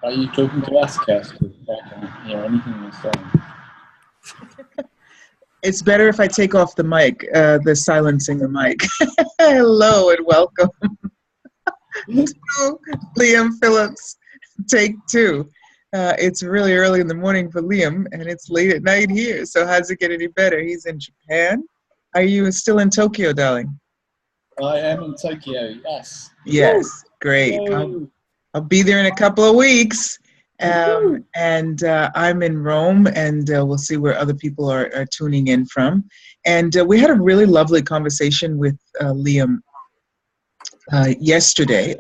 Are you talking to us, Cass? I can't hear anything you're saying. It's better if I take off the mic, the silencing the mic. Hello and welcome to Liam Phillips, take 2. It's really early in the morning for Liam, and it's late at night here. So how's it get any better? He's in Japan. Are you still in Tokyo, darling? I am in Tokyo, yes. Yes, great. I'll be there in a couple of weeks. And I'm in Rome, and we'll see where other people are tuning in from. And we had a really lovely conversation with Liam yesterday,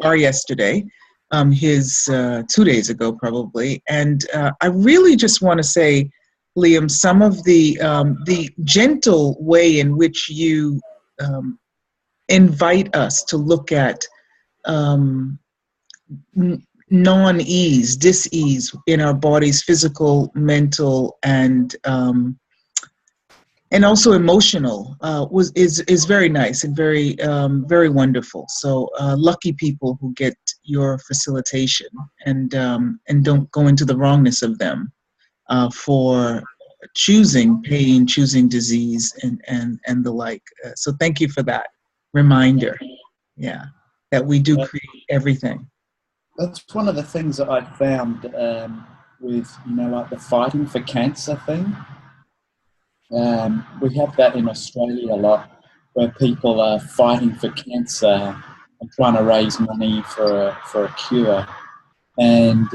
his 2 days ago probably. And I really just want to say, Liam, some of the gentle way in which you invite us to look at non-ease, dis-ease in our bodies, physical, mental, and also emotional, is very nice and very very wonderful. So lucky people who get your facilitation and don't go into the wrongness of them for choosing pain, choosing disease, and the like. So thank you for that reminder. Yeah, that we do create everything. That's one of the things that I found with, like the fighting for cancer thing. We have that in Australia a lot, where people are fighting for cancer and trying to raise money for a cure. And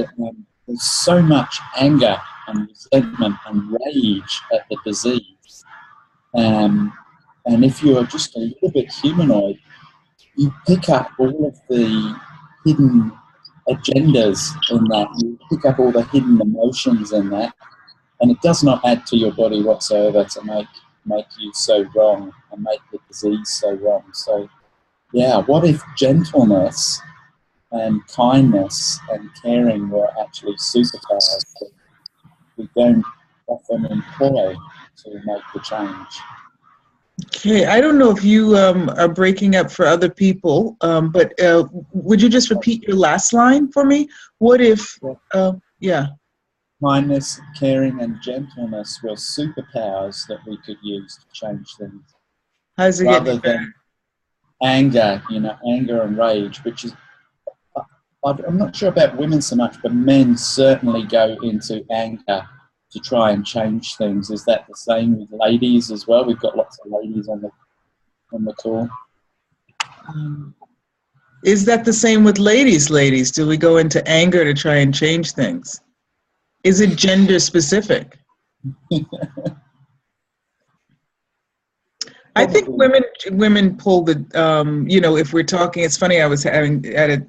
there's so much anger and resentment and rage at the disease. And if you're just a little bit humanoid, you pick up all of the hidden agendas in that. You pick up all the hidden emotions in that, and it does not add to your body whatsoever to make you so wrong and make the disease so wrong. So, yeah, what if gentleness and kindness and caring were actually superpowers that we don't often employ to make the change? Okay, I don't know if you are breaking up for other people, but would you just repeat your last line for me? What if, Kindness, caring, and gentleness were superpowers that we could use to change things. How's it rather than anger, anger and rage, which is, I'm not sure about women so much, but men certainly go into anger to try and change things. Is that the same with ladies as well? We've got lots of ladies on the call. Is that the same with ladies? Ladies, do we go into anger to try and change things? Is it gender specific? I think women pull the, if we're talking, it's funny, I was having at a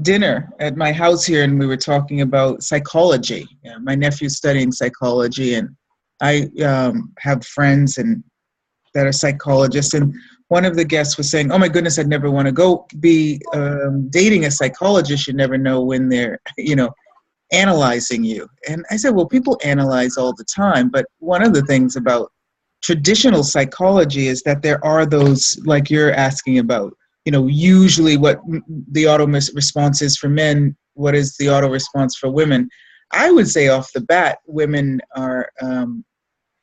dinner at my house here, and we were talking about psychology. My nephew's studying psychology, and I have friends that are psychologists, and one of the guests was saying, oh my goodness, I'd never want to go be dating a psychologist. You never know when they're, analyzing you. And I said, well, people analyze all the time, but one of the things about traditional psychology is that there are those, like you're asking about, usually what the auto response is for men, what is the auto response for women. I would say off the bat, women are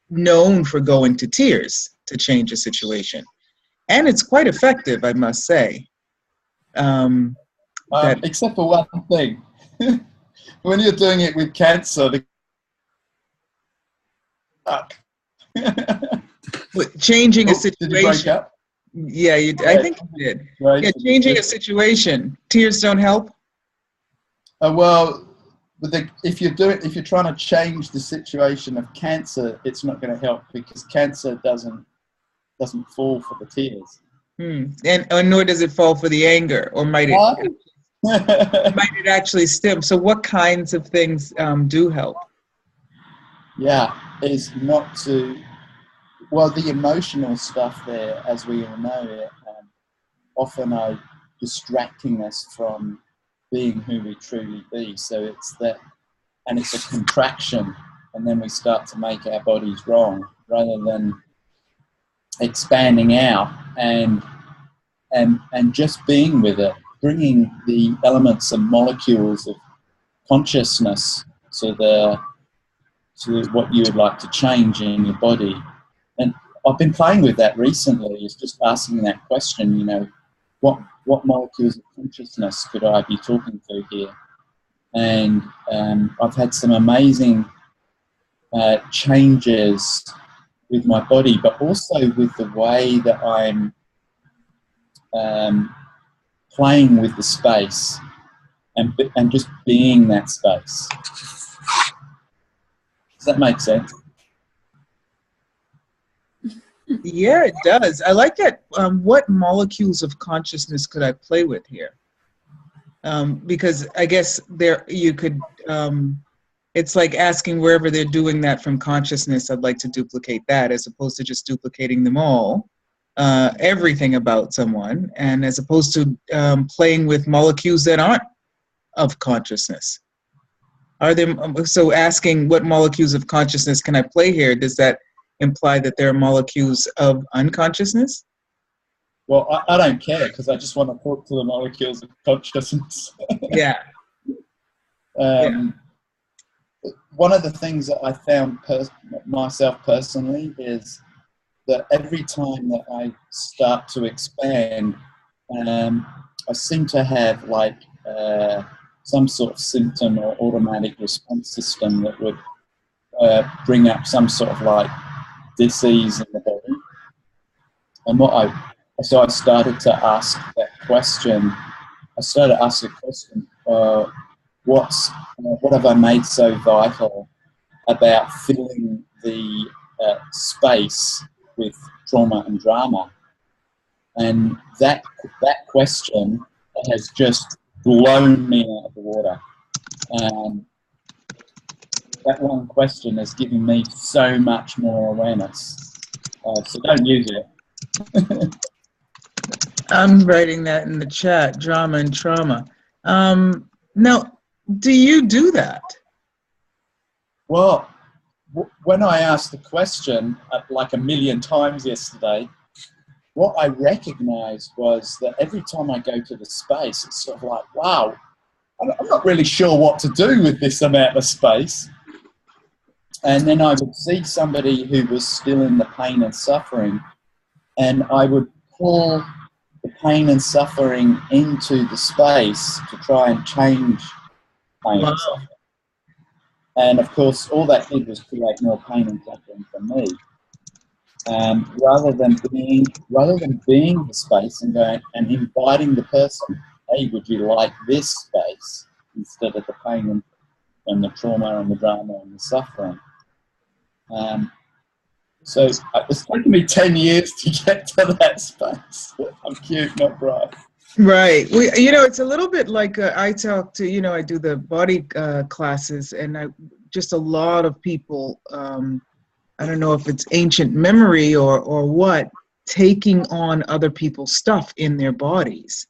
known for going to tears to change a situation. And it's quite effective, I must say. Except for one thing. When you're doing it with cancer, changing a situation. Did you break up? Yeah, I think you did. Right. Yeah, changing a situation. Tears don't help. Well, if you're trying to change the situation of cancer, it's not going to help, because cancer doesn't fall for the tears. And nor does it fall for the anger, or might it? Might it actually stem? So what kinds of things do help? Yeah, is not to, the emotional stuff there, as we all know, often are distracting us from being who we truly be. So it's that, and it's a contraction, and then we start to make our bodies wrong, rather than expanding out and and just being with it, bringing the elements and molecules of consciousness to what you would like to change in your body. And I've been playing with that recently, is just asking that question, you know, what molecules of consciousness could I be talking to here? And I've had some amazing changes with my body, but also with the way that I'm playing with the space and just being that space. Does that make sense? Yeah, it does. I like that. What molecules of consciousness could I play with here? Because I guess there you could, it's like asking wherever they're doing that from consciousness, I'd like to duplicate that, as opposed to just duplicating them all, everything about someone, and as opposed to playing with molecules that aren't of consciousness. Are there, so asking what molecules of consciousness can I play here, does that imply that there are molecules of unconsciousness? Well, I don't care, because I just want to talk to the molecules of consciousness. Yeah. One of the things that I found myself personally is that every time that I start to expand, I seem to have like some sort of symptom or automatic response system that would bring up some sort of like disease in the body. And so I started to ask that question. I started to ask the question, what have I made so vital about filling the space with trauma and drama? And that question has just blown me out of the water. That one question has given me so much more awareness. So don't use it. I'm writing that in the chat, drama and trauma. Now, do you do that? Well, when I asked the question like a million times yesterday, what I recognized was that every time I go to the space, it's sort of like, wow, I'm not really sure what to do with this amount of space. And then I would see somebody who was still in the pain and suffering, and I would pull the pain and suffering into the space to try and change pain and suffering. And of course, all that did was create more pain and suffering for me. Rather than being the space and going and inviting the person, hey, would you like this space instead of the pain and the trauma and the drama and the suffering? So it's taken me 10 years to get to that space. I'm cute, not bright. Right. It's a little bit like I talk to, I do the body classes, and just a lot of people, I don't know if it's ancient memory or what, taking on other people's stuff in their bodies,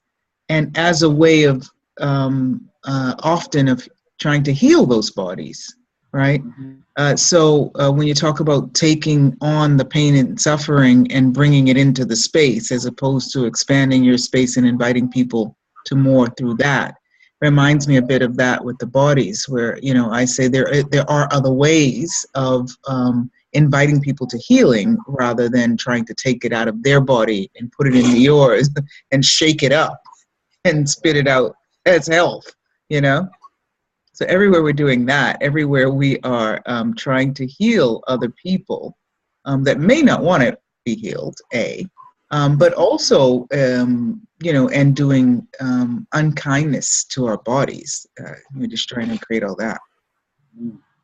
and as a way of often of trying to heal those bodies, right? Mm-hmm. So when you talk about taking on the pain and suffering and bringing it into the space, as opposed to expanding your space and inviting people to more through that, reminds me a bit of that with the bodies, where, I say there are other ways of inviting people to healing, rather than trying to take it out of their body and put it into yours and shake it up and spit it out as health, So everywhere we're doing that, everywhere we are trying to heal other people that may not want to be healed, but also, and doing unkindness to our bodies. We're just trying to create all that.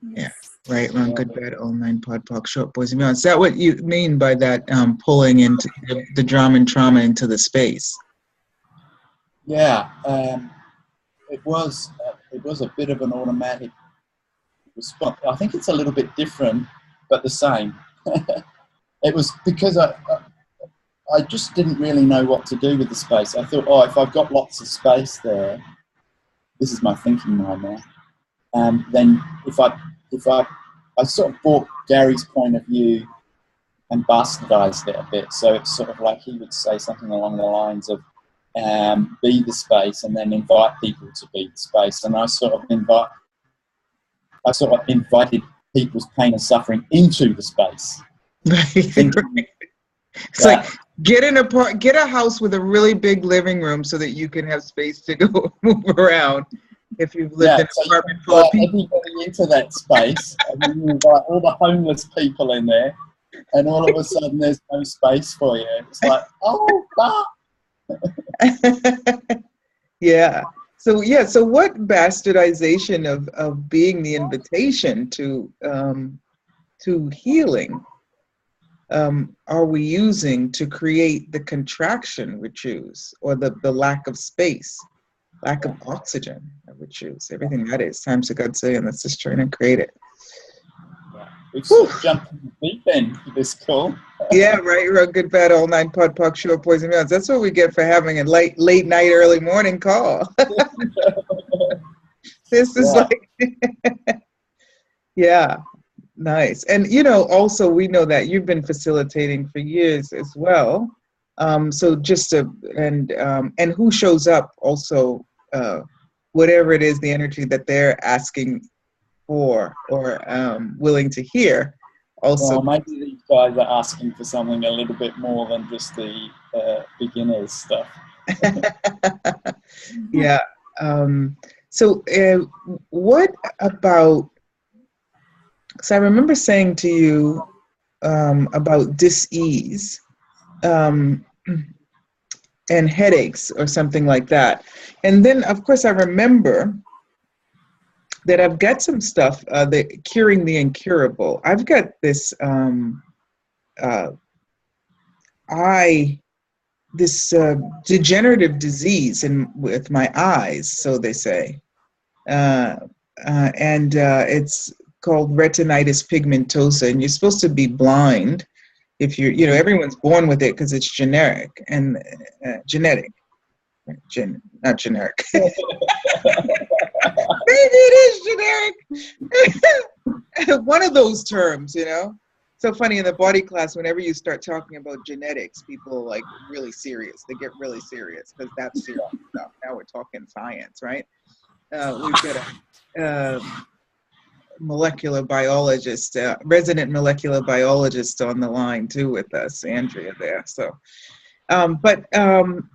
Yeah, right, wrong, good, bad, all nine, pod, poc, short, boys and beyond. Is that what you mean by that, pulling into the drama and trauma into the space? Yeah, it was a bit of an automatic response. I think it's a little bit different, but the same. It was because I just didn't really know what to do with the space. I thought, if I've got lots of space there, this is my thinking mind now. Then if I sort of bought Gary's point of view bastardized it a bit. So it's sort of like he would say something along the lines of, be the space and then invite people to be the space. And I sort of invited people's pain and suffering into the space. Thinking, it's like get a house with a really big living room so that you can have space to go move around. If you've lived in an apartment full of people, everybody into that space, and then you invite all the homeless people in there, and all of a sudden there's no space for you. It's like, oh, yeah. So what bastardization of being the invitation to healing are we using to create the contraction we choose, or the lack of space, lack of oxygen that we choose? Everything that is times a godzillion. Let's just try and create it. We've sort of jumped in the deep end for this call. Yeah, right. Good, bad, all nine, pod, poc, sure, poison, melons. That's what we get for having a late night, early morning call. This is like, yeah, nice. And also we know that you've been facilitating for years as well. So just and who shows up also, whatever it is, the energy that they're asking for or willing to hear. Also, well, maybe these guys are asking for something a little bit more than just the beginners stuff. Yeah. So what about, because I remember saying to you about dis-ease and headaches or something like that. And then, of course, I remember that I've got some stuff, curing the incurable. I've got this degenerative disease with my eyes, so they say, and it's called retinitis pigmentosa, and you're supposed to be blind if you're, everyone's born with it because it's genetic and genetic, not generic. Maybe it is generic. One of those terms, So funny in the body class, whenever you start talking about genetics, people are like really serious. They get really serious because that's serious stuff. Now we're talking science, right? We've got a molecular biologist, resident molecular biologist on the line too with us, Andrea there. So, but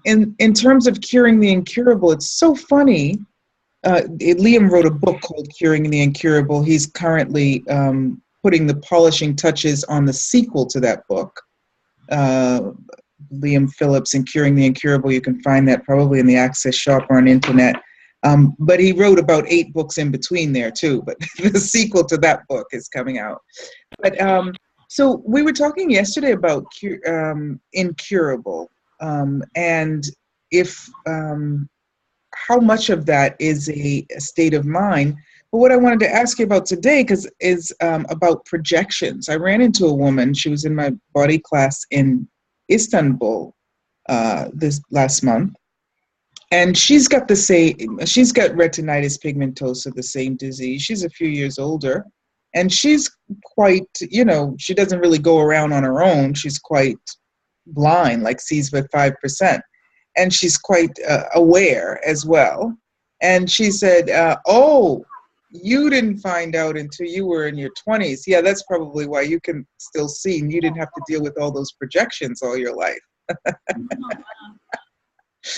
in terms of curing the incurable, it's so funny. Liam wrote a book called Curing the Incurable. He's currently putting the polishing touches on the sequel to that book. Liam Phillips and Curing the Incurable. You can find that probably in the Access Shop or on internet. But he wrote about 8 books in between there too. But the sequel to that book is coming out. But so we were talking yesterday about incurable and if how much of that is a state of mind. But what I wanted to ask you about today is about projections. I ran into a woman. She was in my body class in Istanbul this last month. And she's got retinitis pigmentosa, the same disease. She's a few years older. And she's quite, she doesn't really go around on her own. She's quite blind, like sees with 5%. And she's quite aware as well. And she said, oh, you didn't find out until you were in your 20s. Yeah, that's probably why you can still see. And you didn't have to deal with all those projections all your life.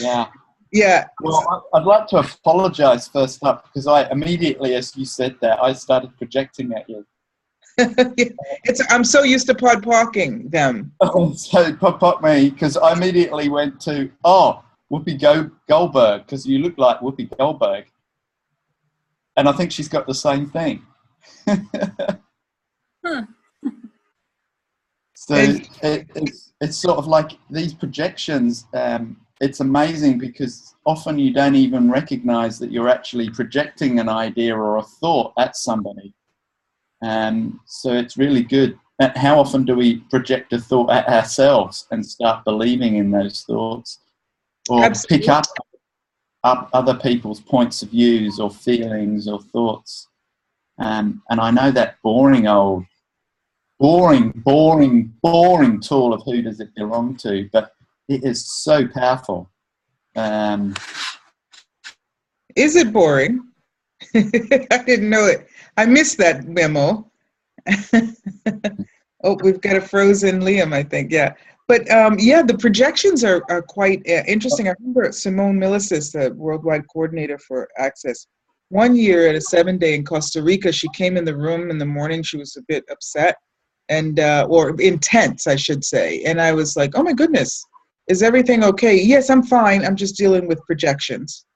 Yeah. Yeah. Well, I'd like to apologize first up because I immediately, as you said that, I started projecting at you. I'm so used to pod-pocking them. So pod-poc me because I immediately went to, Whoopi Goldberg, because you look like Whoopi Goldberg. And I think she's got the same thing. So it's sort of like these projections, it's amazing because often you don't even recognize that you're actually projecting an idea or a thought at somebody. So it's really good. How often do we project a thought at ourselves and start believing in those thoughts? Or Absolutely. Pick up other people's points of views or feelings or thoughts. And I know that boring old boring tool of who does it belong to, but it is so powerful. Is it boring? I didn't know it. I missed that memo. Oh, we've got a frozen Liam, I think. Yeah. But yeah, the projections are quite interesting. I remember Simone Milicis, the worldwide coordinator for Access, one year at a 7-day in Costa Rica, she came in the room in the morning. She was a bit upset and or intense, I should say. And I was like, oh my goodness, is everything okay? Yes, I'm fine. I'm just dealing with projections.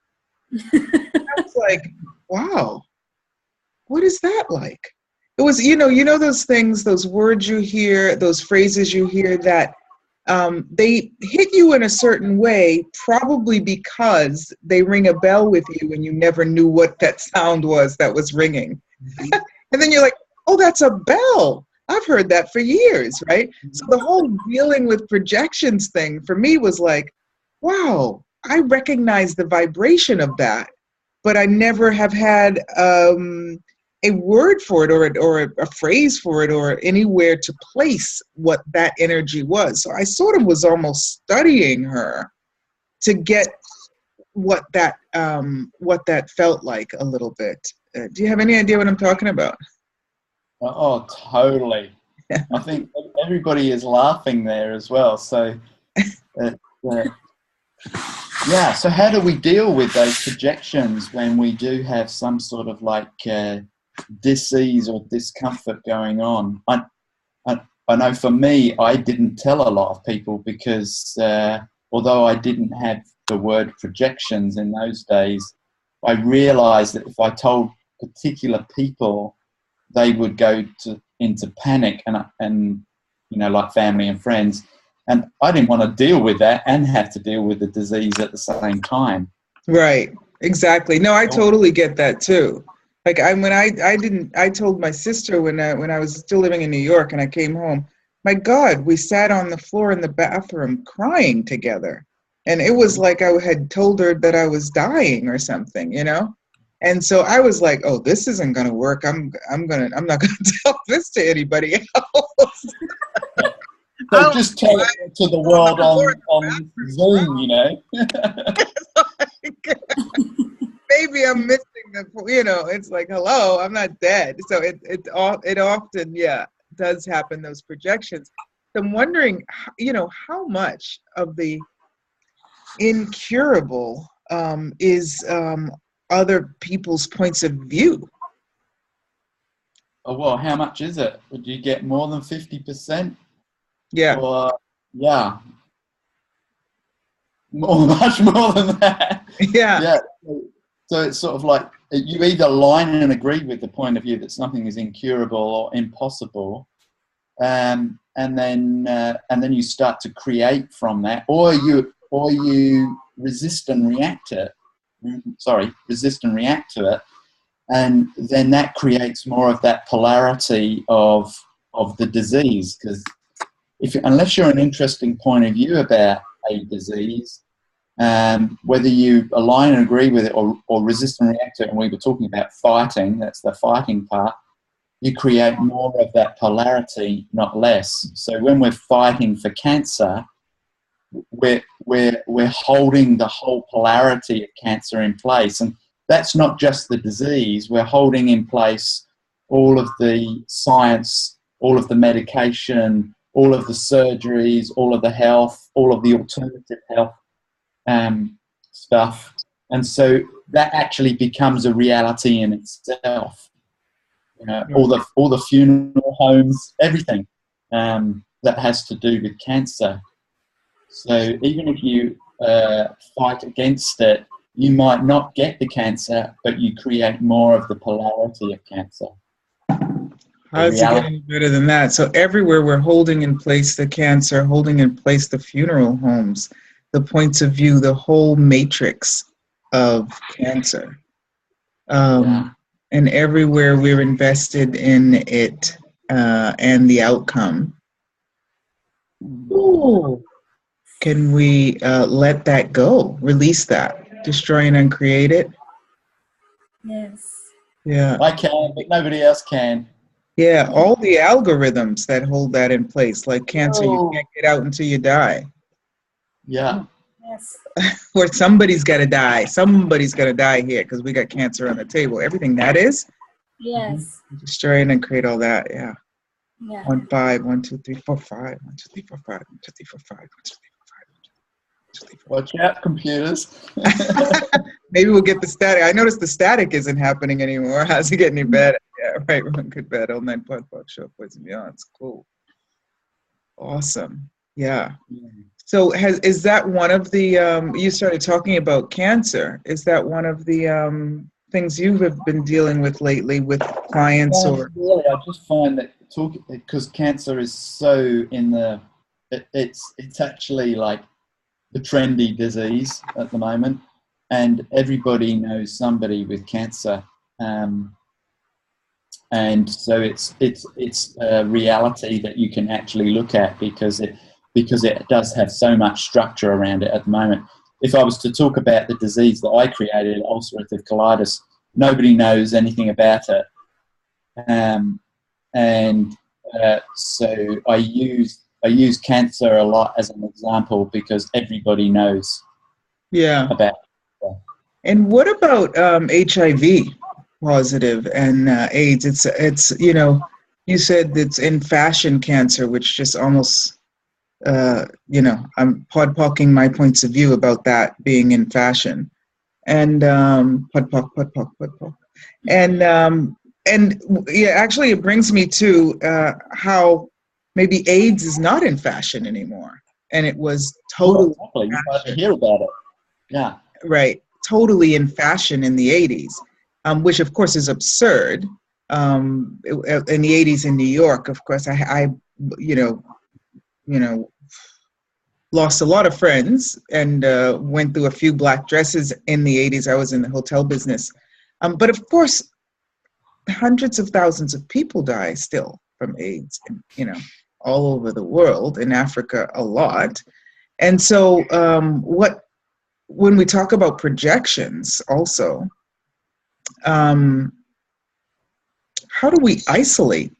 I was like, wow, what is that like? It was, you know those things, those words you hear, those phrases you hear that they hit you in a certain way, probably because they ring a bell with you and you never knew what that sound was that was ringing. And then you're like, oh, that's a bell. I've heard that for years, right? So the whole dealing with projections thing for me was like, wow, I recognize the vibration of that, but I never have had a word for it or a phrase for it or anywhere to place what that energy was. So I sort of was almost studying her to get what that felt like a little bit. Do you have any idea what I'm talking about? Oh, totally. Yeah. I think everybody is laughing there as well. So, yeah. So how do we deal with those projections when we do have some sort of like dis-ease or discomfort going on? I know for me, I didn't tell a lot of people because although I didn't have the word projections in those days, I realized that if I told particular people, they would go into panic and like family and friends. And I didn't want to deal with that and have to deal with the disease at the same time. Right. Exactly. No, I totally get that too. Like I told my sister when I was still living in New York and I came home, my God, we sat on the floor in the bathroom crying together. And it was like I had told her that I was dying or something, And so I was like, oh, this isn't going to work. I'm not going to tell this to anybody else. So just tell it to the world on Zoom, Maybe I'm missing it's like, hello, I'm not dead. So it often, does happen, those projections. So I'm wondering, how much of the incurable is other people's points of view. Oh, well, how much is it? Would you get more than 50%? Yeah. Or, yeah. Much more than that. Yeah. Yeah. So it's sort of like you either align and agree with the point of view that something is incurable or impossible, and then you start to create from that, or you resist and react to it, and then that creates more of that polarity of the disease. Because unless you're an interesting point of view about a disease, whether you align and agree with it or resist and react to it, and we were talking about fighting, that's the fighting part, you create more of that polarity, not less. So when we're fighting for cancer, we're holding the whole polarity of cancer in place. And that's not just the disease, we're holding in place all of the science, all of the medication, all of the surgeries, all of the health, all of the alternative health stuff. And so that actually becomes a reality in itself. All the funeral homes, everything that has to do with cancer. So even if you fight against it, you might not get the cancer, but you create more of the polarity of cancer. How's it getting better than that? So everywhere we're holding in place the cancer, holding in place the funeral homes, the points of view, the whole matrix of cancer. And everywhere we're invested in it and the outcome. Ooh. Can we let that go, release that, destroy and uncreate it? Yes. Yeah. I can, but nobody else can. Yeah, all the algorithms that hold that in place, like cancer, you Oh, can't get out until you die. yeah. Yes. Or somebody's got to die. Somebody's got to die here because we got cancer on the table. Everything that is, Yes. destroy and then create all that. Yeah. Yeah. 1 5 1 2 3 4 5 1 2 3 4 5 1 2 3 4 5 1 2 3 4 5 1 2 3 4 Watch out, computers. 5. Maybe we'll get the static. I noticed the static isn't happening anymore. How's it getting any better? Yeah, right. Good bed. All night pod show boys and beyond. Cool. Awesome. Yeah. So is that one of the you started talking about cancer? Is that one of the things you have been dealing with lately with clients or? Really, I just find that because cancer is so in the, it's actually like the trendy disease at the moment, and everybody knows somebody with cancer, and so it's a reality that you can actually look at because it does have so much structure around it at the moment. If I was to talk about the disease that I created, ulcerative colitis, nobody knows anything about it, so I use cancer a lot as an example because everybody knows about it. And what about HIV positive and AIDS? It's you said it's in fashion cancer, which just almost I'm podpocking my points of view about that being in fashion, and podpoc, and yeah, actually, it brings me to how maybe AIDS is not in fashion anymore, and it was totally You hard to hear about it. Yeah. Right, totally in fashion in the 80s, which of course is absurd. In the 80s in New York, of course, I lost a lot of friends and went through a few black dresses in the 80s. I was in the hotel business. But of course, hundreds of thousands of people die still from AIDS, all over the world, in Africa a lot. And so when we talk about projections also, how do we isolate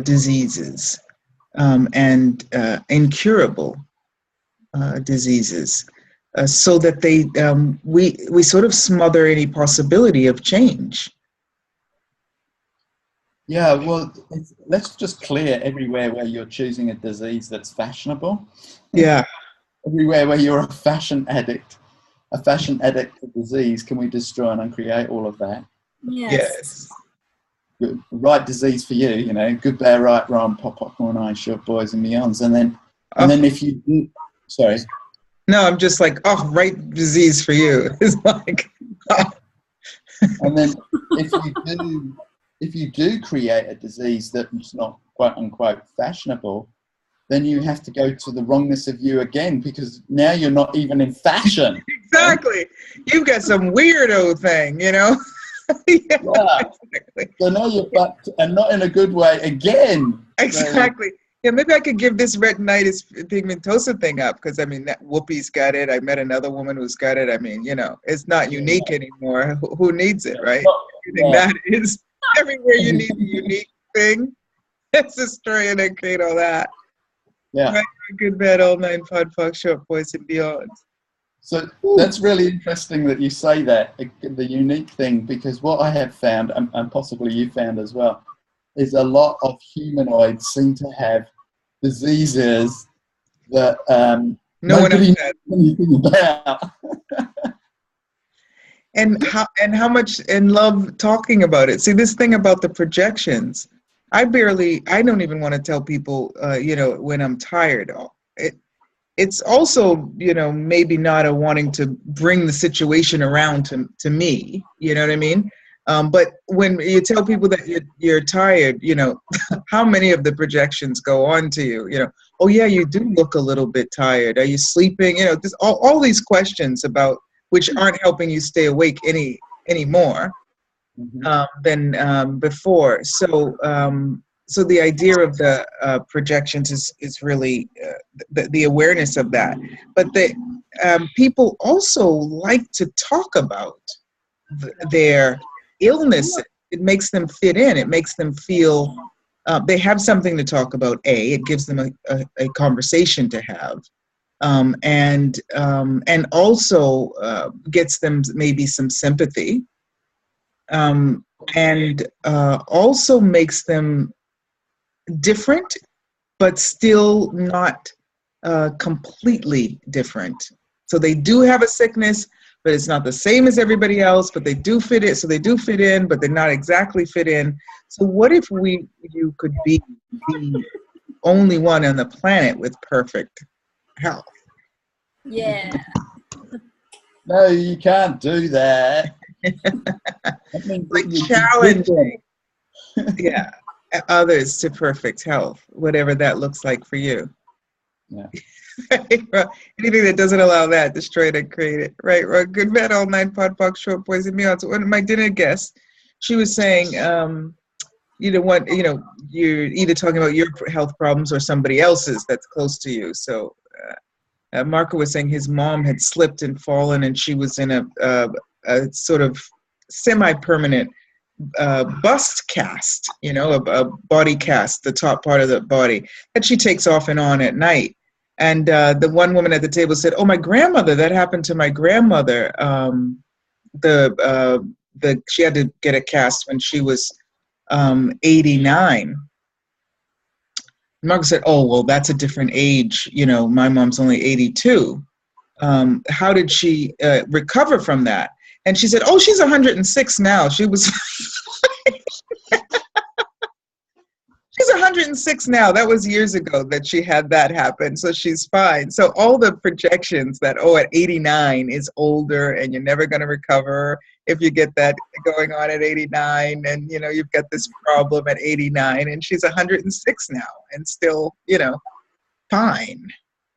diseases and incurable diseases so that we sort of smother any possibility of change? Yeah, well, let's just clear everywhere where you're choosing a disease that's fashionable. Yeah. Everywhere where you're a fashion addict to disease, can we destroy and uncreate all of that? Yes. Good, right disease for you, good, bad, right, wrong, pop, popcorn, ice, short boys and beyonds. And then if you do, sorry. No, I'm just like, right disease for you. It's like, And then if you do create a disease that's not quote unquote fashionable, then you have to go to the wrongness of you again, because now you're not even in fashion. Exactly. Right? You've got some weirdo thing, Yeah. Exactly. So now you're fucked, and not in a good way again. Exactly. Yeah, maybe I could give this retinitis pigmentosa thing up, because that Whoopi's got it. I met another woman who's got it. It's not unique anymore. Who needs it, right? That is everywhere you need a unique thing. Let's destroy it and create all that. Yeah. Right, good, bad, all nine, pod, short boys and beyond. So that's really interesting that you say that, the unique thing, because what I have found, and possibly you found as well, is a lot of humanoids seem to have diseases that nobody knows anything about. And how much in love talking about it. See, this thing about the projections, I don't even want to tell people, when I'm tired. It's also, maybe not a wanting to bring the situation around to me, you know what I mean? But when you tell people that you're tired, how many of the projections go on to you? Oh yeah, you do look a little bit tired. Are you sleeping? Just all these questions about which aren't helping you stay awake anymore than before. So the idea of the projections is really the awareness of that. But people also like to talk about their illnesses it makes them fit in. It makes them feel they have something to talk about. It gives them a conversation to have, and also gets them maybe some sympathy, and also makes them different, but still not completely different. So they do have a sickness, but it's not the same as everybody else, but they do fit in. So they do fit in, but they're not exactly fit in. So what if you could be the only one on the planet with perfect health? Yeah. No, you can't do that. Like challenging, yeah, others to perfect health, whatever that looks like for you. Yeah. Anything that doesn't allow that, destroy it and create it. Right, right. Good bed all night, pod, poc, short, poison, beyond. So one of my dinner guests, she was saying, you're either talking about your health problems or somebody else's that's close to you. So Marco was saying his mom had slipped and fallen, and she was in a sort of semi-permanent bust cast, a body cast, the top part of the body that she takes off and on at night. And the one woman at the table said, "Oh, my grandmother, that happened to my grandmother. She had to get a cast when she was 89." Mark said, "Oh, well, that's a different age. My mom's only 82. How did she recover from that?" And she said, "Oh, she's 106 now. She was." She's 106 now. That was years ago that she had that happen. So she's fine. So all the projections that, at 89 is older and you're never going to recover if you get that going on at 89, and, you've got this problem at 89, and she's 106 now and still, fine.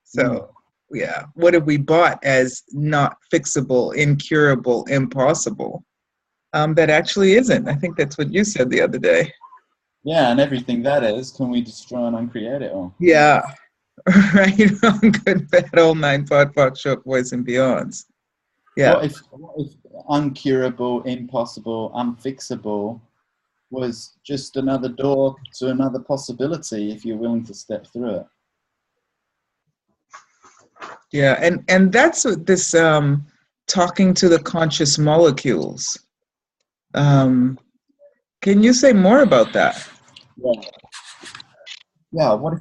So, yeah, what have we bought as not fixable, incurable, impossible? That actually isn't. I think that's what you said the other day. Yeah, and everything that is, can we destroy and uncreate it all? Yeah, right. Good, bad, all nine, pod, poc, short, voice, and beyonds. Yeah. What if uncurable, impossible, unfixable was just another door to another possibility if you're willing to step through it? Yeah, and that's what this talking to the conscious molecules. Can you say more about that? Yeah. What if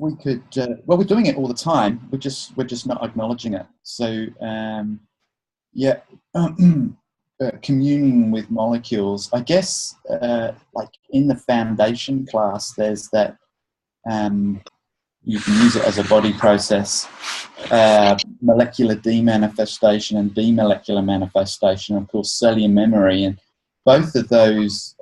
we could? Well, we're doing it all the time. We're just not acknowledging it. So, communing with molecules. I guess, like in the foundation class, there's that. You can use it as a body process, molecular demanifestation and demolecular manifestation, of course, cellular memory, and both of those.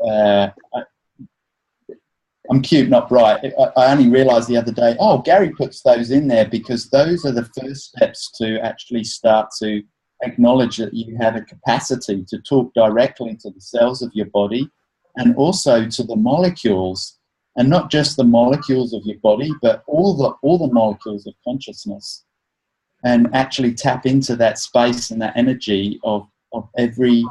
I'm cute, not bright. I only realised the other day, Gary puts those in there because those are the first steps to actually start to acknowledge that you have a capacity to talk directly to the cells of your body and also to the molecules, and not just the molecules of your body, but all the molecules of consciousness, and actually tap into that space and that energy of every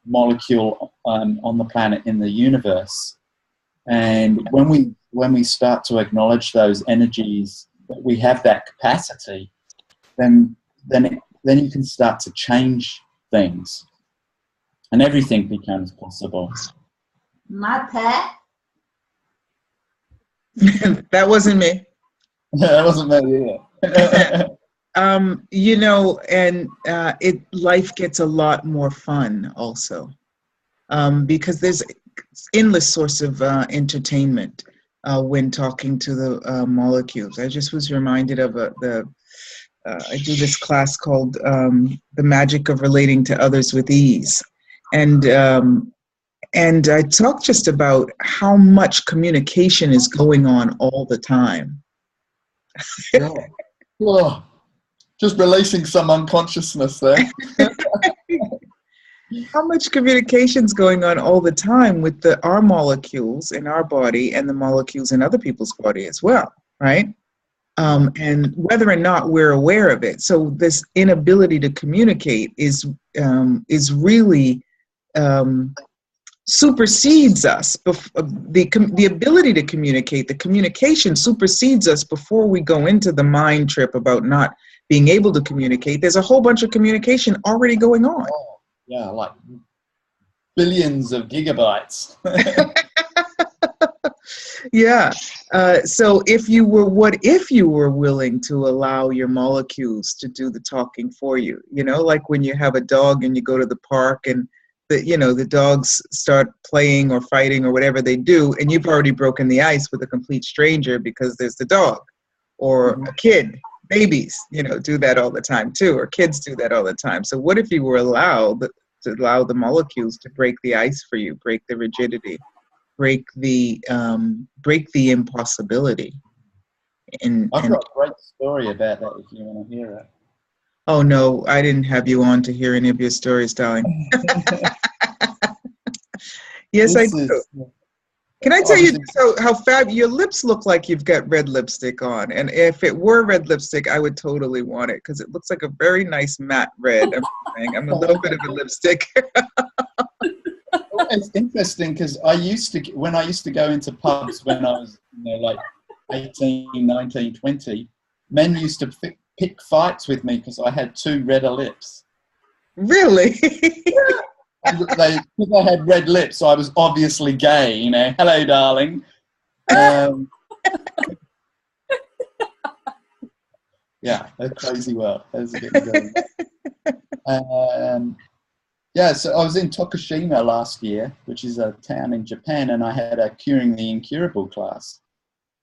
molecule on the planet, in the universe. And when we start to acknowledge those energies, that we have that capacity, then you can start to change things, and everything becomes possible. My pet. That wasn't me. That wasn't me either. Life gets a lot more fun also, because there's endless source of entertainment when talking to the molecules. I just was reminded of I do this class called The Magic of Relating to Others with Ease. And I talk just about how much communication is going on all the time. Just releasing some unconsciousness there. How much communication is going on all the time with our molecules in our body and the molecules in other people's body as well, right? And whether or not we're aware of it. So this inability to communicate is really supersedes us. The ability to communicate, the communication supersedes us before we go into the mind trip about not being able to communicate. There's a whole bunch of communication already going on. Oh, yeah, like billions of gigabytes. Yeah. So what if you were willing to allow your molecules to do the talking for you? You know, like when you have a dog and you go to the park and the dogs start playing or fighting or whatever they do, and you've already broken the ice with a complete stranger because there's the dog. Or a kid, babies, do that all the time too, or kids do that all the time. So what if you were allowed to allow the molecules to break the ice for you, break the rigidity, break the impossibility? I've got a great story about that if you want to hear it. Oh no, I didn't have you on to hear any of your stories, darling. Yes, I do. Can I tell you how your lips look like you've got red lipstick on? And if it were red lipstick, I would totally want it because it looks like a very nice matte red. I'm a little bit of a lipstick. It's interesting because when I used to go into pubs when I was like 18, 19, 20, men used to pick fights with me because I had two redder lips. Really? Because I had red lips, so I was obviously gay, Hello, darling. Yeah, a crazy world. Yeah, so I was in Tokushima last year, which is a town in Japan, and I had a Curing the Incurable class.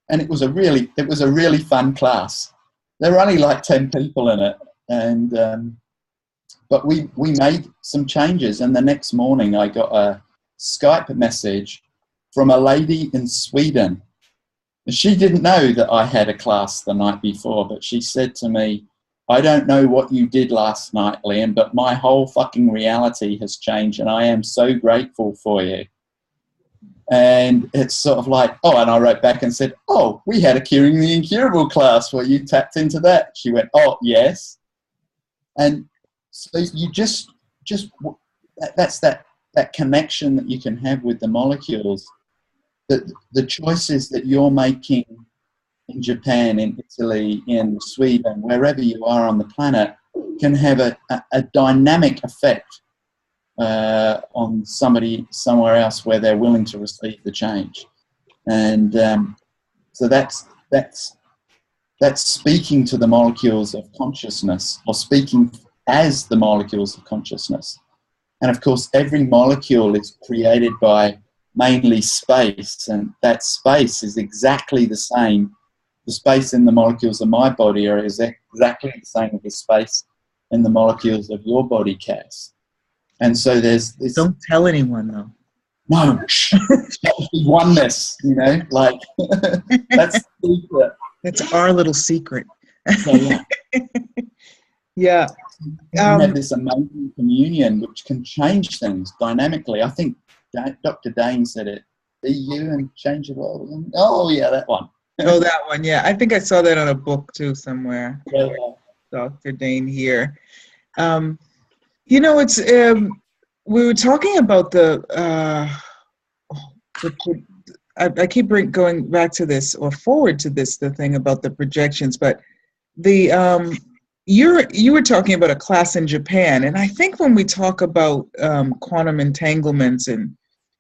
And it was a really fun class. There were only like 10 people in it, and but we made some changes, and the next morning I got a Skype message from a lady in Sweden. She didn't know that I had a class the night before, but she said to me, I don't know what you did last night, Liam, but my whole fucking reality has changed, and I am so grateful for you. And it's sort of like, and I wrote back and said, we had a Curing the Incurable class where you tapped into that. She went, yes. And so you that's that connection that you can have with the molecules, the choices that you're making in Japan, in Italy, in Sweden, wherever you are on the planet, can have a dynamic effect on somebody somewhere else where they're willing to receive the change. And so that's speaking to the molecules of consciousness, or speaking as the molecules of consciousness. And of course, every molecule is created by mainly space, and that space is exactly the same. The space in the molecules of my body are exactly the same as the space in the molecules of your body, Cass. And so there's this... Don't tell anyone, though. No, oneness, like, that's the secret. That's our little secret. So, yeah. Yeah. You have this amazing communion which can change things dynamically. I think Dr. Dane said it. Be you and change the world. Oh, yeah, that one. Oh, that one, yeah. I think I saw that on a book, too, somewhere. Yeah. Dr. Dane here. It's... we were talking about I keep going back to this, or forward to this, the thing about the projections, but you were talking about a class in Japan, and I think when we talk about quantum entanglements and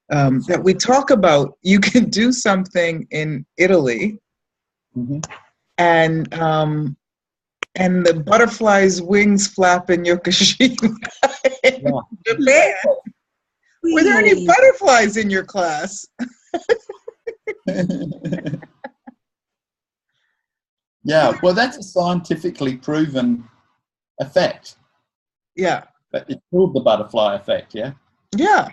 that we talk about, you can do something in Italy, and the butterfly's wings flap in Yokoshima in Japan. Were there any butterflies in your class? Yeah, well, that's a scientifically proven effect. Yeah. But it's called the butterfly effect, yeah? Yeah.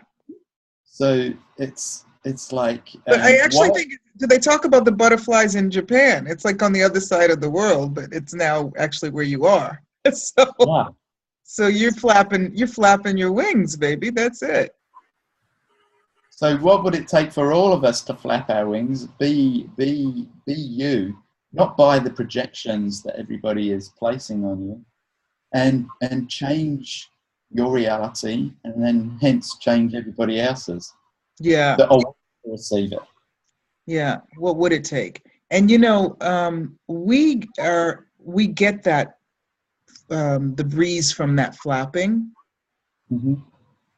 So it's like... But I actually think, do they talk about the butterflies in Japan? It's like on the other side of the world, but it's now actually where you are. So you're flapping your wings, baby. That's it. So what would it take for all of us to flap our wings? Be you, not by the projections that everybody is placing on you, and change your reality, and then hence change everybody else's. Yeah. that are willing to receive it. Yeah. What would it take? And we get that the breeze from that flapping. Mm-hmm.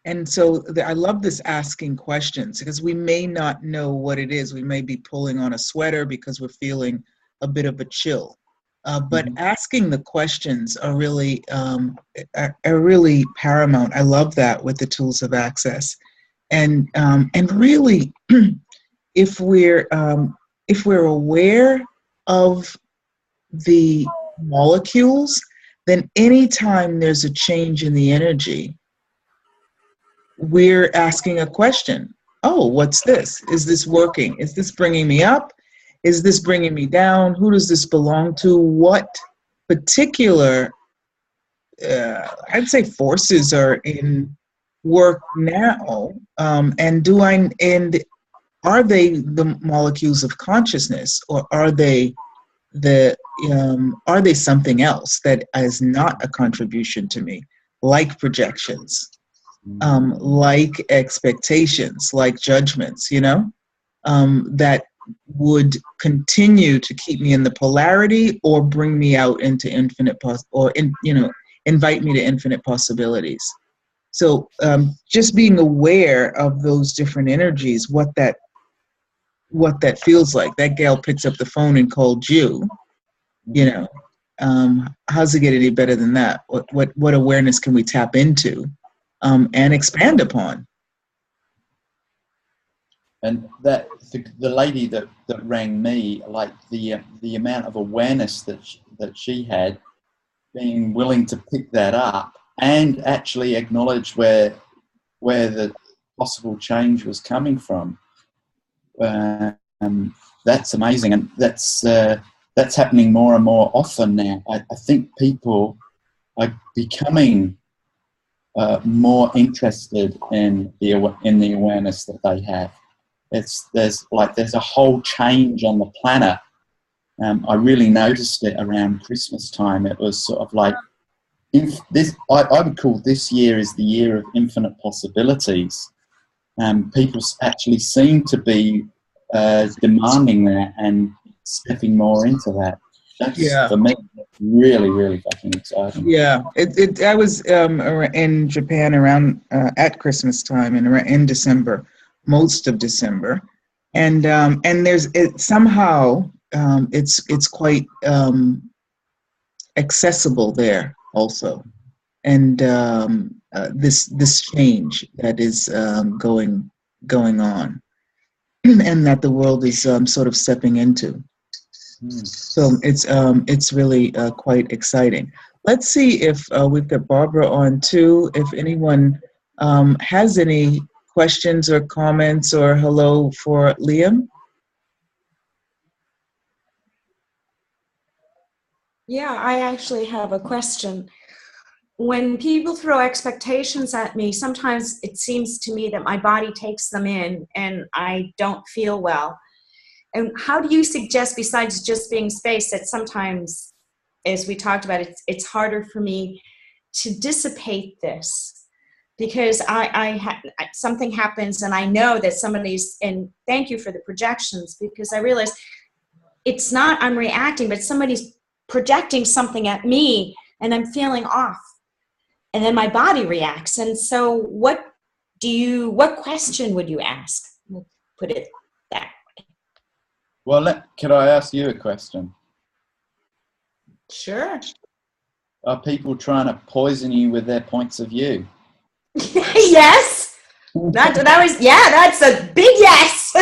And so I love this asking questions, because we may not know what it is. We may be pulling on a sweater because we're feeling a bit of a chill. But asking the questions are really paramount. I love that with the tools of access, and really, if we're aware of the molecules, then anytime there's a change in the energy, we're asking a question. Oh, what's this? Is this working? Is this bringing me up? Is this bringing me down? Who does this belong to? What particular, I'd say, forces are in work now? And are they the molecules of consciousness, or are they something else that is not a contribution to me, like projections? Like expectations, like judgments, that would continue to keep me in the polarity or bring me out into invite me to infinite possibilities. So just being aware of those different energies, what that feels like. That gal picks up the phone and called you, how's it get any better than that? What awareness can we tap into? And expand upon. And that the lady that rang me, like the amount of awareness that she had, being willing to pick that up and actually acknowledge where the possible change was coming from. That's amazing, and that's happening more and more often now. I think people are becoming more interested in the awareness that they have. There's a whole change on the planet. I really noticed it around Christmas time. It was sort of like I would call this year is the year of infinite possibilities. People actually seem to be demanding that and stepping more into that. That's, for me, really, really fucking exciting. Yeah, I was in Japan around at Christmas time, and in December, most of December, and there's somehow it's quite accessible there also, and this change that is going on, and that the world is sort of stepping into. So it's really quite exciting. Let's see if we've got Barbara on too. If anyone has any questions or comments or hello for Liam. Yeah, I actually have a question. When people throw expectations at me, sometimes it seems to me that my body takes them in and I don't feel well. And how do you suggest, besides just being space, that sometimes, as we talked about, it's harder for me to dissipate this? Because something happens and I know that somebody's, and thank you for the projections, because I realize it's not I'm reacting, but somebody's projecting something at me and I'm feeling off. And then my body reacts. And so what question would you ask? We'll put it that way. Well, could I ask you a question? Sure. Are people trying to poison you with their points of view? Yes. That's a big yes.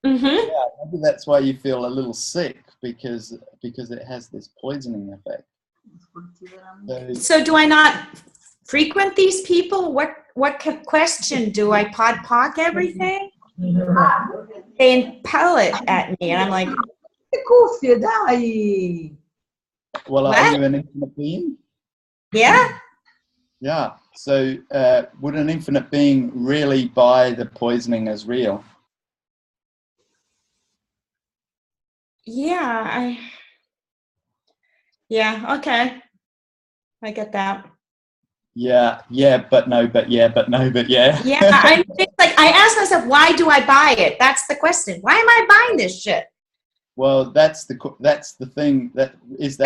Mm-hmm. Yeah, maybe that's why you feel a little sick, because it has this poisoning effect. So do I not frequent these people? What question do I podpoc everything? They impel it at me, and I'm like, well, are you an infinite being? Yeah. Yeah. So would an infinite being really buy the poisoning as real? Yeah, okay. I get that. Yeah, but no, but yeah, but no, but yeah. Yeah, I think, like, I ask myself, why do I buy it? That's the question. Why am I buying this shit? Well, that's the thing. But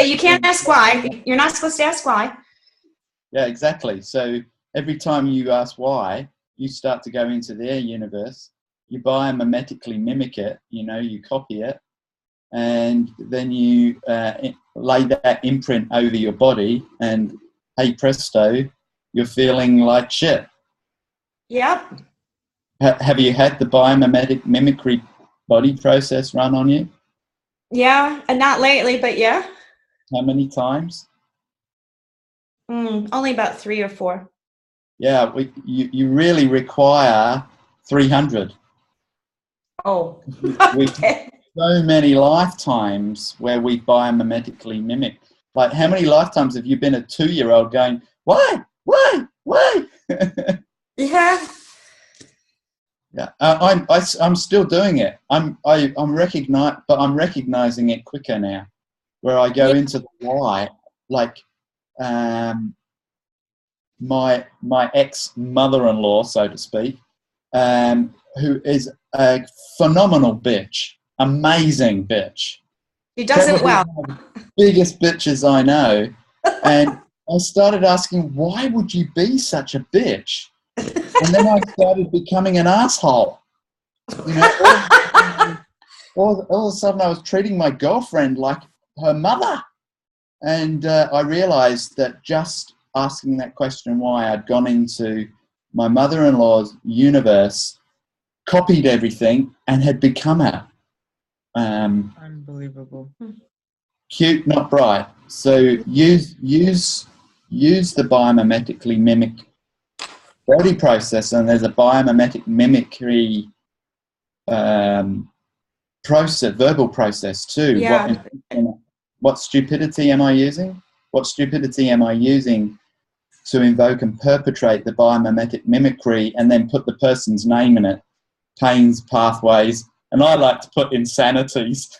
you can't ask why. You're not supposed to ask why. Yeah, exactly. So every time you ask why, you start to go into their universe. You biomimetically mimic it. You copy it, and then you lay that imprint over your body, and hey presto, you're feeling like shit. Yep. Have you had the biomimetic mimicry body process run on you? Yeah, and not lately, but yeah. How many times? Only about 3 or 4. Yeah, you really require 300. Oh, okay. So many lifetimes where we biomimetically mimic. Like, how many lifetimes have you been a 2-year-old going, why? Yeah. Yeah, I'm still doing it. I'm recognizing it quicker now, where I go into the why. Like, my ex-mother-in-law, so to speak, who is a phenomenal bitch, amazing bitch. She does it well. One of the biggest bitches I know, and I started asking, why would you be such a bitch? And then I started becoming an asshole. All of a sudden I was treating my girlfriend like her mother. And I realized that just asking that question why, I'd gone into my mother-in-law's universe, copied everything, and had become her. Unbelievable. Cute, not bright. So use the biomimetically mimic body process, and there's a biomimetic mimicry verbal process too. Yeah. What stupidity am I using? What stupidity am I using to invoke and perpetrate the biomimetic mimicry, and then put the person's name in it? Pains, pathways, and I like to put insanities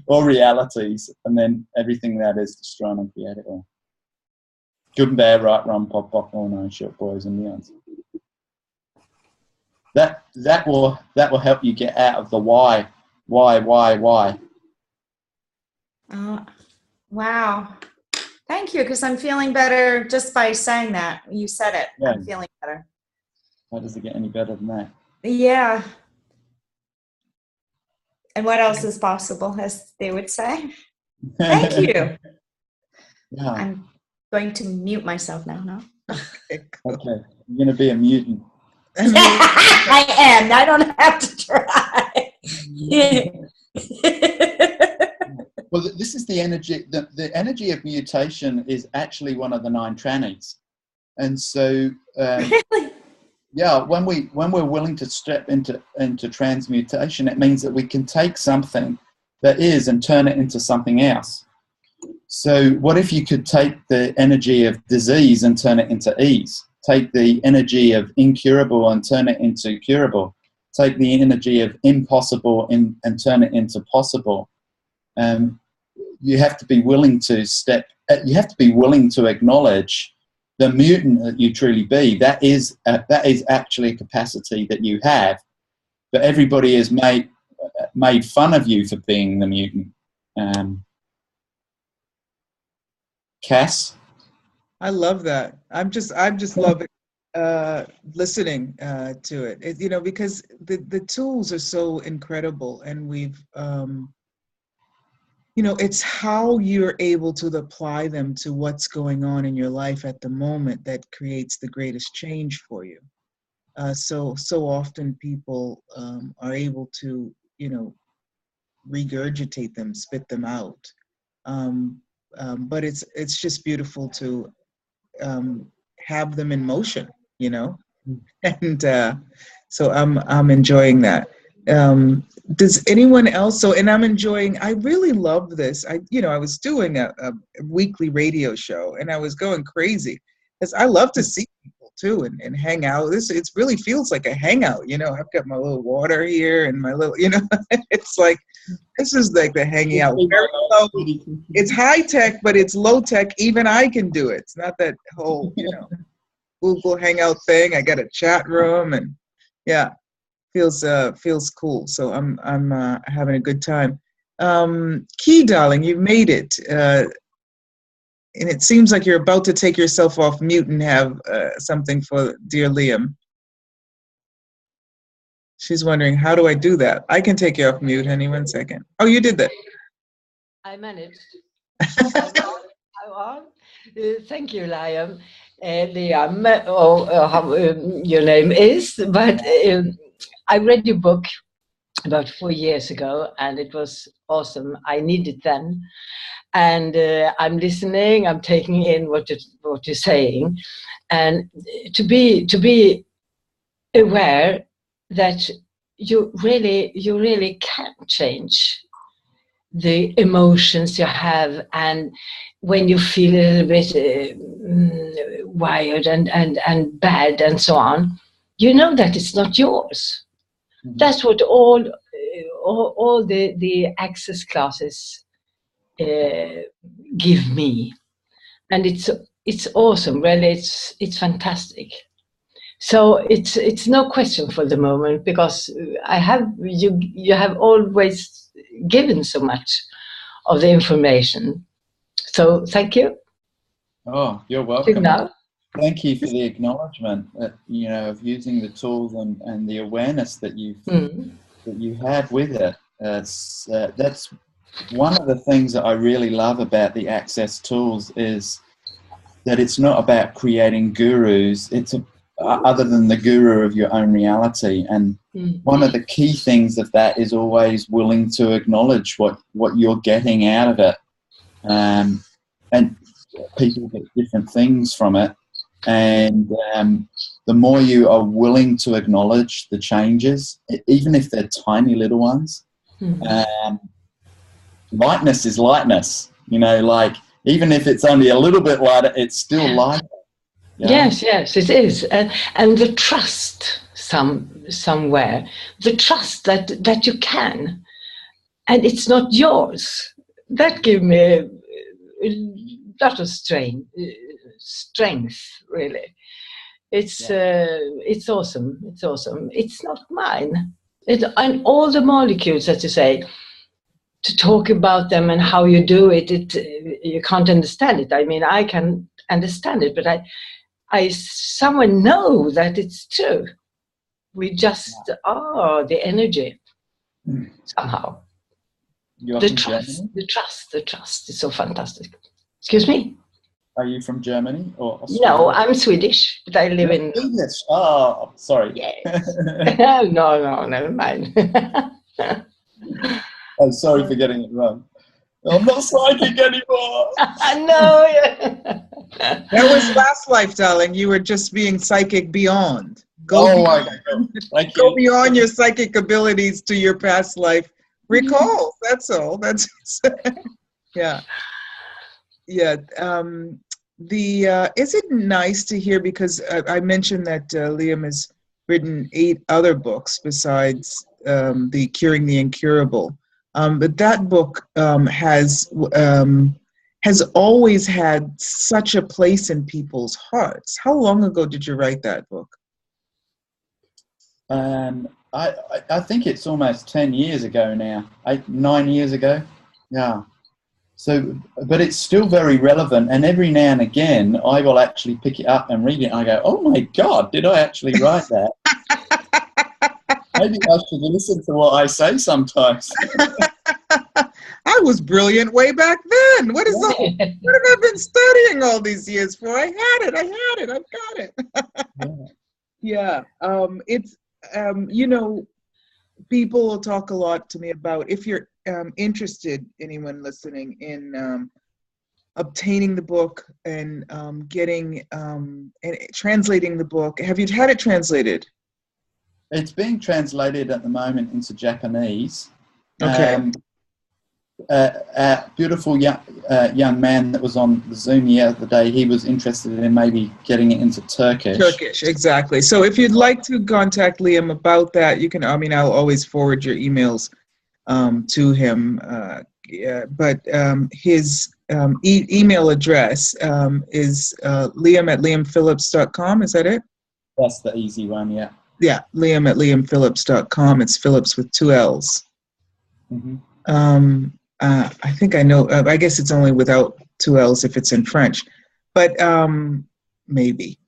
or realities, and then everything that is destroyed and create it all. Good and bad, right, wrong, pop, all nine short boys and beyonds. That will help you get out of the why. Wow. Thank you, because I'm feeling better just by saying that. You said it. Yeah. I'm feeling better. How does it get any better than that? Yeah. And what else is possible, as they would say? Thank you. Yeah. I'm going to mute myself now, no? Okay. You're going to be a mutant. I am. I don't have to try. Well, this is the energy. The energy of mutation is actually one of the 9 trannies, and so really, yeah. When we're willing to step into transmutation, it means that we can take something that is and turn it into something else. So, what if you could take the energy of disease and turn it into ease? Take the energy of incurable and turn it into curable. Take the energy of impossible and turn it into possible. You have to be willing to you have to be willing to acknowledge the mutant that you truly be. That is actually a capacity that you have, but everybody has made fun of you for being the mutant. Cass? I love that. I'm just loving listening to it. Because the tools are so incredible, and we've it's how you're able to apply them to what's going on in your life at the moment that creates the greatest change for you. So often people are able to regurgitate them, spit them out, but it's just beautiful to have them in motion, and so I'm enjoying that. Does anyone else? And I'm enjoying. I really love this. I was doing a weekly radio show, and I was going crazy because I love to see people too, and hang out. It really feels like a hangout. You know, I've got my little water here and my little, you know, it's like, this is like the hanging out. Very low. It's high tech, but it's low tech. Even I can do it. It's not that whole, you know, Google Hangout thing. I got a chat room, and yeah, feels cool. So I'm having a good time. Key, darling, you've made it. And it seems like you're about to take yourself off mute and have something for dear Liam. She's wondering, how do I do that? I can take you off mute, honey, 1 second. Oh, you did that. I managed. I'm on. Thank you, Liam. Liam, how your name is, but I read your book about 4 years ago, and it was awesome. I needed it then. And I'm listening, I'm taking in what you're saying, and to be aware that you really can change the emotions you have, and when you feel a little bit wired and bad and so on, you know that it's not yours. Mm-hmm. That's what all the access classes give me, and it's awesome. Really, it's fantastic. So it's no question for the moment, because you have always given so much of the information. So thank you. Oh, you're welcome. Thank you for the acknowledgement that, you know, of using the tools and the awareness that you have with it. That's one of the things that I really love about the Access tools, is that it's not about creating gurus. It's other than the guru of your own reality. And one of the key things of that is always willing to acknowledge what you're getting out of it. And people get different things from it. And the more you are willing to acknowledge the changes, even if they're tiny little ones, lightness is lightness, you know, like even if it's only a little bit lighter, it's still lighter. Yeah? Yes, it is. And the trust somewhere, the trust that you can, and it's not yours, that gives me a lot of strength, really. It's awesome. It's awesome. It's not mine. And all the molecules, as you say, to talk about them and how you do it, you can't understand it. I mean, I can understand it, but I somewhere know that it's true. We just are the energy somehow. The trust is so fantastic. Excuse me? Are you from Germany or Australia? No, I'm Swedish, but I live in... Swedish? Oh, sorry. Yes. No, never mind. I'm sorry for getting it wrong. I'm not psychic anymore. No. That was last life, darling. You were just being psychic beyond. Go beyond your psychic abilities to your past life. Recall. That's all. That's yeah. Is it nice to hear, because I mentioned that Liam has written 8 other books besides the Curing the Incurable. But that book has always had such a place in people's hearts. How long ago did you write that book? I think it's almost 10 years ago now, 9 years ago. Yeah. So, but it's still very relevant, and every now and again I will actually pick it up and read it and I go, oh my God, did I actually write that? Maybe I should listen to what I say sometimes. I was brilliant way back then. What have I been studying all these years for? I had it, I've got it. Yeah. It's, you know, people will talk a lot to me about, if you're interested, anyone listening, in obtaining the book and getting and translating the book. Have you had it translated? It's being translated at the moment into Japanese. Okay. beautiful young man that was on Zoom the other day, he was interested in maybe getting it into Turkish. Turkish, exactly. So if you'd like to contact Liam about that, you can. I mean, I'll always forward your emails to him. But his email address is liam@liamphillips.com. Is that it? That's the easy one, yeah. Yeah, liam@liamphillips.com. It's Phillips with 2 L's. Mm-hmm. I think I know. I guess it's only without 2 L's if it's in French, but maybe.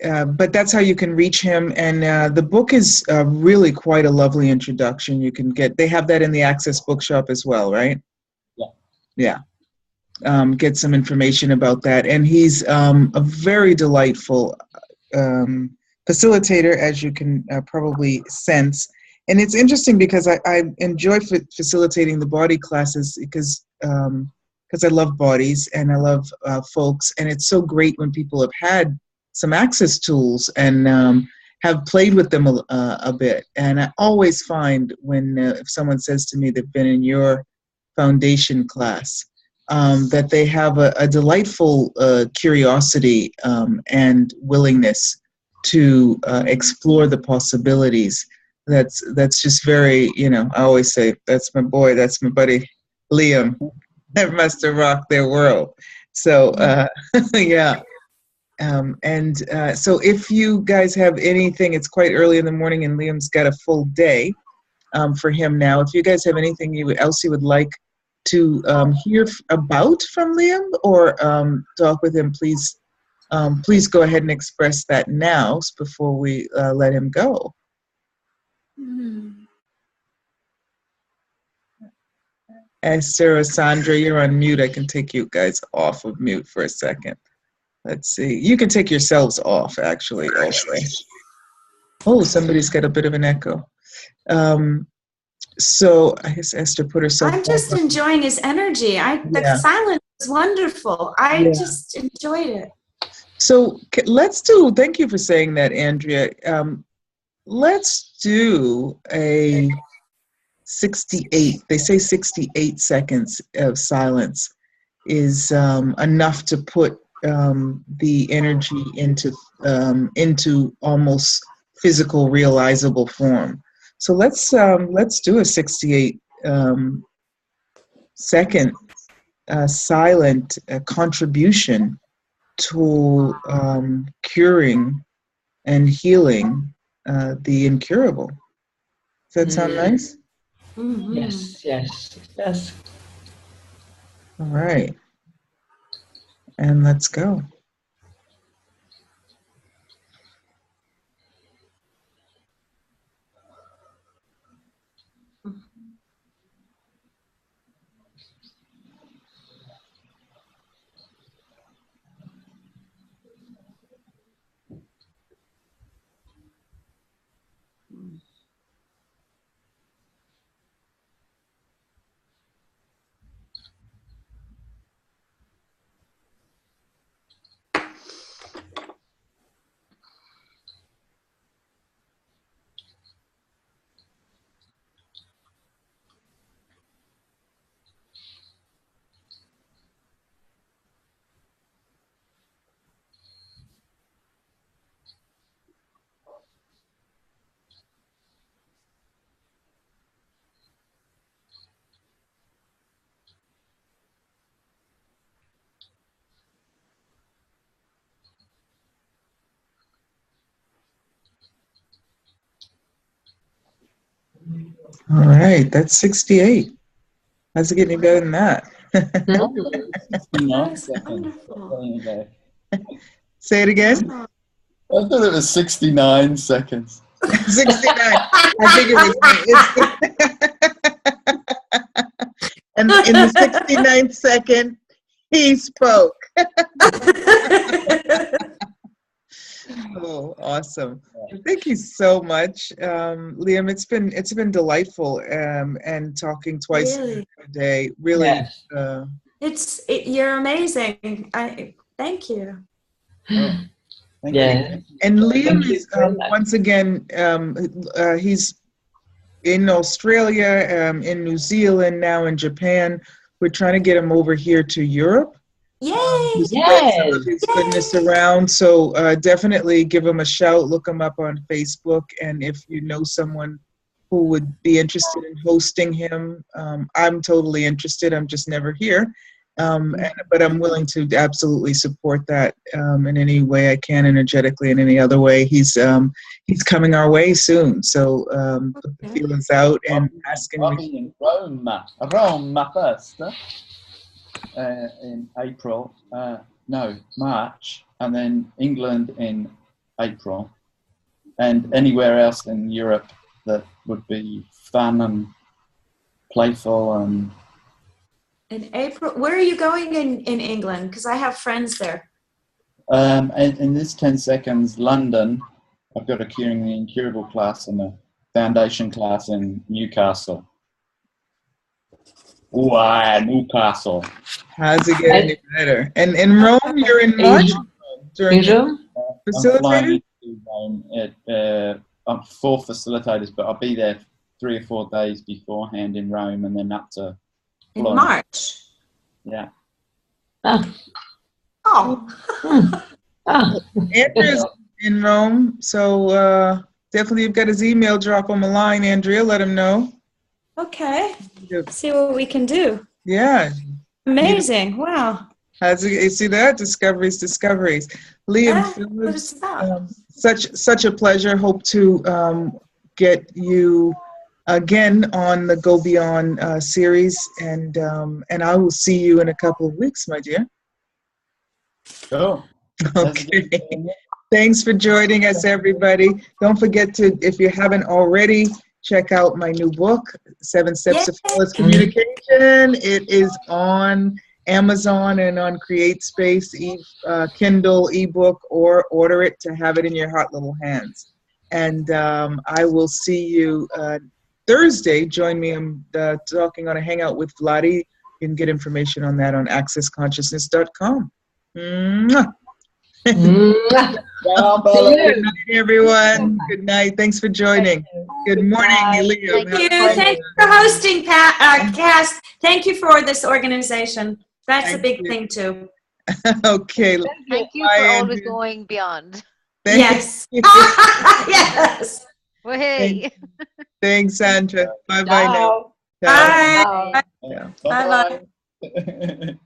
But that's how you can reach him. And the book is really quite a lovely introduction. You can get. They have that in the Access Bookshop as well, right? Yeah. Get some information about that. And he's a very delightful facilitator, as you can probably sense. And it's interesting because I enjoy facilitating the body classes because I love bodies and I love folks. And it's so great when people have had some access tools and have played with them a bit. And I always find when if someone says to me they've been in your foundation class, that they have a delightful curiosity and willingness to explore the possibilities. That's just very, I always say, that's my boy, that's my buddy, Liam. That must have rocked their world. So, yeah. So if you guys have anything, it's quite early in the morning and Liam's got a full day for him now. If you guys have anything else you would like to hear about from Liam or talk with him, please go ahead and express that now before we let him go. Esther or Sandra, you're on mute. I can take you guys off of mute for a second. Let's see. You can take yourselves off, actually, also. Oh, somebody's got a bit of an echo. So I guess Esther put herself. I'm just enjoying his energy. The silence was wonderful. I just enjoyed it. So thank you for saying that, Andrea. Let's do a 68. They say 68 seconds of silence is enough to put the energy into almost physical, realizable form. So let's do a 68 second silent contribution to curing and healing the incurable. Does that sound nice? Mm-hmm. Yes. All right. And let's go. All right, that's 68. How's it getting any better than that? 69 seconds. Say it again. I thought it was 69 seconds. 69. I think it was. And in the 69th second, he spoke. Oh, awesome! Thank you so much, Liam. It's been delightful and talking twice a day. Really, yes. You're amazing. Thank you. Thank you. And Liam is once again he's in Australia, in New Zealand, now in Japan, we're trying to get him over here to Europe. Yay! To spread some of his goodness around. So definitely give him a shout. Look him up on Facebook, and if you know someone who would be interested in hosting him, I'm totally interested. I'm just never here. But I'm willing to absolutely support that in any way I can, energetically, in any other way. He's coming our way soon, so put the feelers out and ask him. I'll be in Rome first in April. No, March, and then England in April, and anywhere else in Europe that would be fun and playful and. In April, where are you going in England? Because I have friends there. In this 10 seconds, London, I've got a Curing the Incurable class and a foundation class in Newcastle. Newcastle. How's it getting any better? And in Rome, you're in March? In Rome? Facilitated? I'm 4 facilitators, but I'll be there 3 or 4 days beforehand in Rome and then up to In March. Yeah. Oh. Andrea's in Rome, so definitely you've got his email. Drop him a line, Andrea. Let him know. Okay. See what we can do. Yeah. Amazing. Wow. You see that? Discoveries. Liam, What it's about. such a pleasure. Hope to get you again on the Go Beyond series, and I will see you in a couple of weeks, my dear. Cool. Okay. Thanks for joining us, everybody. Don't forget to, if you haven't already, check out my new book, 7 Steps to Flawless Communication. It is on Amazon and on CreateSpace, Kindle, ebook, or order it to have it in your hot little hands. And I will see you Thursday. Join me. I'm talking on a hangout with Vladi. You can get information on that on accessconsciousness.com. Mwah. Good night, everyone. Good night. Thanks for joining. Good morning, Liam. Thank you. Thank you for hosting, Cass. Thank you for this organization. That's a big thing, too. Okay. Thank you for always going beyond. Yes. Yes. Well, hey. Thanks, Sandra. Bye-bye now. Bye. Yeah. Bye-bye.